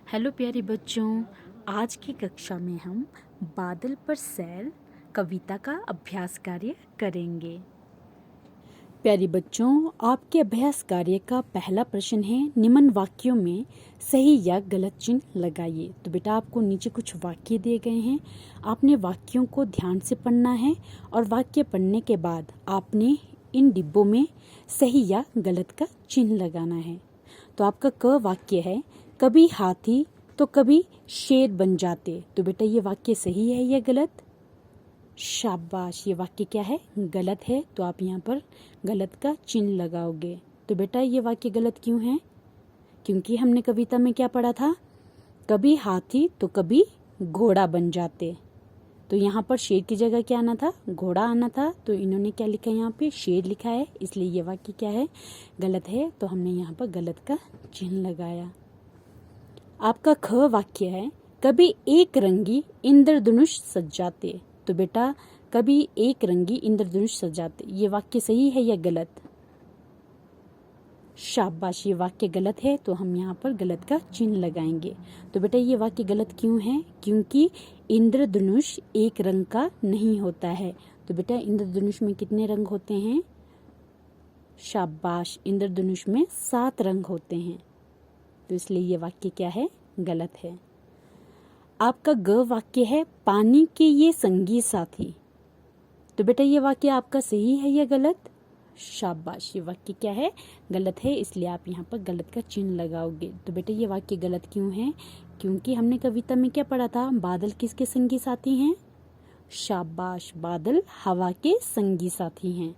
Hello प्यारे बच्चों, आज की कक्षा में हम बादल पर सैर कविता का अभ्यास कार्य करेंगे। प्यारे बच्चों, आपके अभ्यास कार्य का पहला प्रश्न है, निम्न वाक्यों में सही या गलत चिन्ह लगाइए। तो बेटा आपको नीचे कुछ वाक्य दिए गए हैं, आपने वाक्यों को ध्यान से पढ़ना है और वाक्य पढ़ने के बाद आपने इन डिब्बों में सही या गलत का चिन्ह लगाना है। तो आपका क वाक्य है, कभी हाथी तो कभी शेर बन जाते। तो बेटा ये वाक्य सही है या गलत? शाबाश, ये वाक्य क्या है? गलत है। तो आप यहाँ पर गलत का चिन्ह लगाओगे। तो बेटा ये वाक्य गलत क्यों है? क्योंकि हमने कविता में क्या पढ़ा था? कभी हाथी तो कभी घोड़ा बन जाते। तो यहाँ पर शेर की जगह क्या आना था? घोड़ा आना था। तो इन्होंने क्या लिखा है? यहाँ पे शेर लिखा है, इसलिए ये वाक्य क्या है? गलत है। तो हमने यहाँ पर गलत का चिन्ह लगाया। आपका ख वाक्य है, कभी एक रंगी इंद्रधनुष सजाते। तो बेटा कभी एक रंगी इंद्रधनुष सजाते, ये वाक्य सही है या गलत? शाबाश, ये वाक्य गलत है। तो हम यहाँ पर गलत का चिन्ह लगाएंगे। तो बेटा ये वाक्य गलत क्यों है? क्योंकि इंद्रधनुष एक रंग का नहीं होता है। तो बेटा इंद्रधनुष में कितने रंग होते हैं? शाबाश, इंद्रधनुष में 7 रंग होते हैं। तो इसलिए ये वाक्य क्या है? गलत है। आपका ग वाक्य है, पानी के ये संगी साथी। तो बेटा ये वाक्य आपका सही है या गलत? शाबाश, ये वाक्य क्या है? गलत है, इसलिए आप यहाँ पर गलत का चिन्ह लगाओगे। तो बेटा ये वाक्य गलत क्यों है? क्योंकि हमने कविता में क्या पढ़ा था? बादल किसके संगी साथी हैं? शाबाश, बादल हवा के संगी साथी हैं।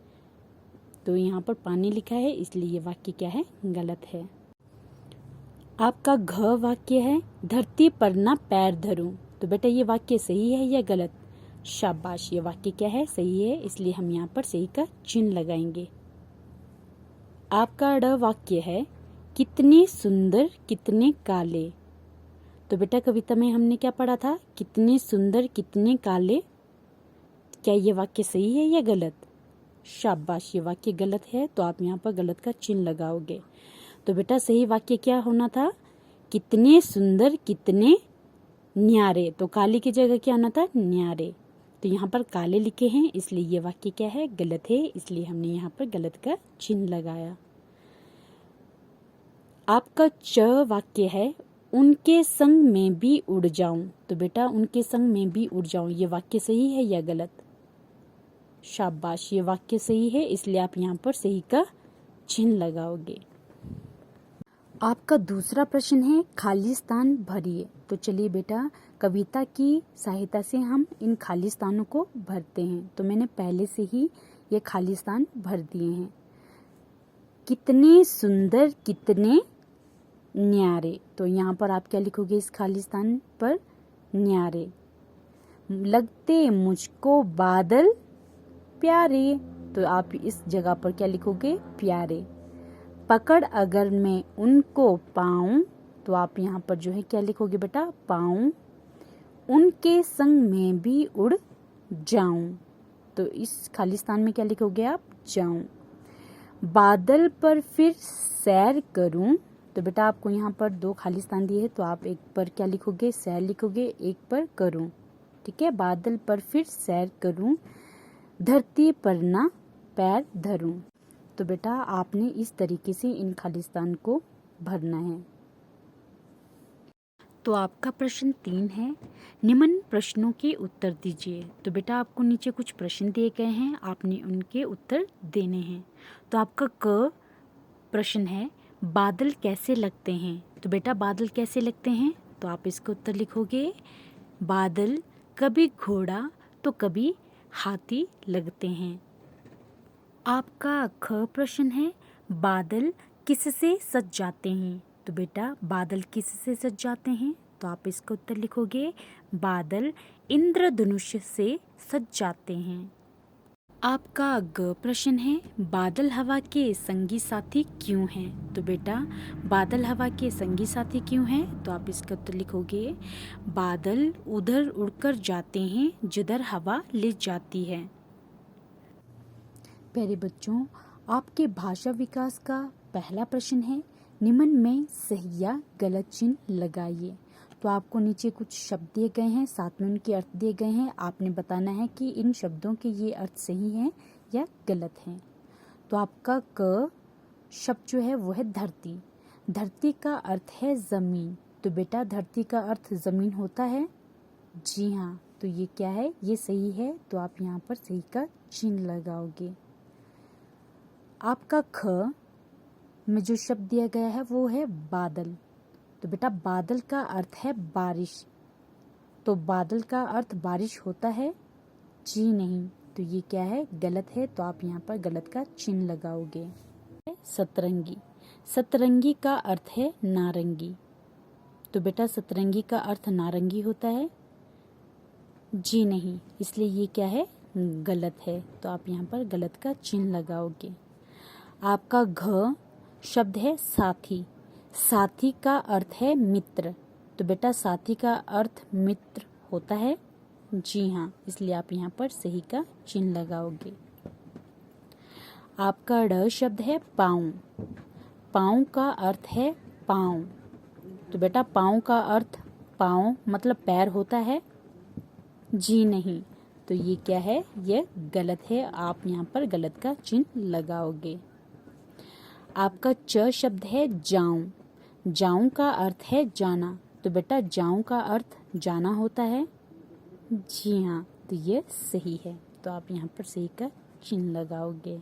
तो यहाँ पर पानी लिखा है, इसलिए ये वाक्य क्या है? गलत है। आपका घ वाक्य है, धरती पर ना पैर धरूं। तो बेटा ये वाक्य सही है या गलत? शाबाश, ये वाक्य क्या है? सही है, इसलिए हम यहाँ पर सही का चिन्ह लगाएंगे। आपका ड वाक्य है, कितने सुंदर कितने काले। तो बेटा कविता में हमने क्या पढ़ा था? कितने सुंदर कितने काले। क्या ये वाक्य सही है या गलत? शाबाश, ये वाक्य गलत है। तो आप यहाँ पर गलत का चिन्ह लगाओगे। तो बेटा सही वाक्य क्या होना था? कितने सुंदर कितने न्यारे। तो काले की जगह क्या आना था? न्यारे। तो यहाँ पर काले लिखे हैं, इसलिए ये वाक्य क्या है? गलत है, इसलिए हमने यहाँ पर गलत का चिन्ह लगाया। आपका च वाक्य है, उनके संग में भी उड़ जाऊं। तो बेटा उनके संग में भी उड़ जाऊं, ये वाक्य सही है या गलत? शाबाश, ये वाक्य सही है, इसलिए आप यहाँ पर सही का चिन्ह लगाओगे। आपका दूसरा प्रश्न है, खाली स्थान भरिए। तो चलिए बेटा कविता की सहायता से हम इन खाली स्थानों को भरते हैं। तो मैंने पहले से ही ये खाली स्थान भर दिए हैं। कितने सुंदर कितने न्यारे। तो यहाँ पर आप क्या लिखोगे इस खाली स्थान पर? न्यारे। लगते मुझको बादल प्यारे। तो आप इस जगह पर क्या लिखोगे? प्यारे। पकड़ अगर मैं उनको पाऊं। तो आप यहाँ पर जो है क्या लिखोगे बेटा? पाऊं। उनके संग में भी उड़ जाऊं। तो इस खाली स्थान में क्या लिखोगे आप? जाऊं। बादल पर फिर सैर करूं। तो बेटा आपको यहाँ पर 2 खाली स्थान दिए हैं, तो आप एक पर क्या लिखोगे? सैर लिखोगे, एक पर करूं। ठीक है, बादल पर फिर सैर करूं, धरती पर ना पैर धरूं। तो बेटा आपने इस तरीके से इन खालिस्तान को भरना है। तो आपका प्रश्न 3 है, निम्न प्रश्नों के उत्तर दीजिए। तो बेटा आपको नीचे कुछ प्रश्न दिए गए हैं, आपने उनके उत्तर देने हैं। तो आपका क प्रश्न है, बादल कैसे लगते हैं। तो बेटा बादल कैसे लगते हैं? तो आप इसका उत्तर लिखोगे, बादल कभी घोड़ा तो कभी हाथी लगते हैं। आपका ख प्रश्न है, बादल किससे सज जाते हैं। तो बेटा बादल किससे सज जाते हैं? तो आप इसका उत्तर लिखोगे, बादल इंद्रधनुष से सज जाते हैं। आपका ग प्रश्न है, बादल हवा के संगी साथी क्यों हैं। तो बेटा बादल हवा के संगी साथी क्यों हैं? तो आप इसका उत्तर लिखोगे, बादल उधर उड़कर जाते हैं जिधर हवा ले जाती है। प्यारे बच्चों, आपके भाषा विकास का पहला प्रश्न है, निम्न में सही या गलत चिन्ह लगाइए। तो आपको नीचे कुछ शब्द दिए गए हैं, साथ में उनके अर्थ दिए गए हैं। आपने बताना है कि इन शब्दों के ये अर्थ सही हैं या गलत हैं। तो आपका क शब्द जो है वो है धरती। धरती का अर्थ है ज़मीन। तो बेटा धरती का अर्थ ज़मीन होता है? जी हाँ। तो ये क्या है? ये सही है। तो आप यहाँ पर सही का चिन्ह लगाओगे। आपका ख में जो शब्द दिया गया है वो है बादल। तो बेटा बादल का अर्थ है बारिश। तो बादल का अर्थ बारिश होता है? जी नहीं। तो ये क्या है? गलत है। तो आप यहाँ पर गलत का चिन्ह लगाओगे। सतरंगी। सतरंगी का अर्थ है नारंगी। तो बेटा सतरंगी का अर्थ नारंगी होता है? जी नहीं। इसलिए ये क्या है? गलत है। तो आप यहाँ पर गलत का चिन्ह लगाओगे। आपका घ शब्द है साथी। साथी का अर्थ है मित्र। तो बेटा साथी का अर्थ मित्र होता है? जी हाँ। इसलिए आप यहाँ पर सही का चिन्ह लगाओगे। आपका ड शब्द है पाँव। पाँव का अर्थ है पाँव। तो बेटा पाँव का अर्थ पाँव मतलब पैर होता है? जी नहीं। तो ये क्या है? ये गलत है। आप यहाँ पर गलत का चिन्ह लगाओगे। आपका च शब्द है जाऊं। जाऊं का अर्थ है जाना। तो बेटा जाऊं का अर्थ जाना होता है? जी हाँ। तो ये सही है। तो आप यहाँ पर सही का चिन्ह लगाओगे।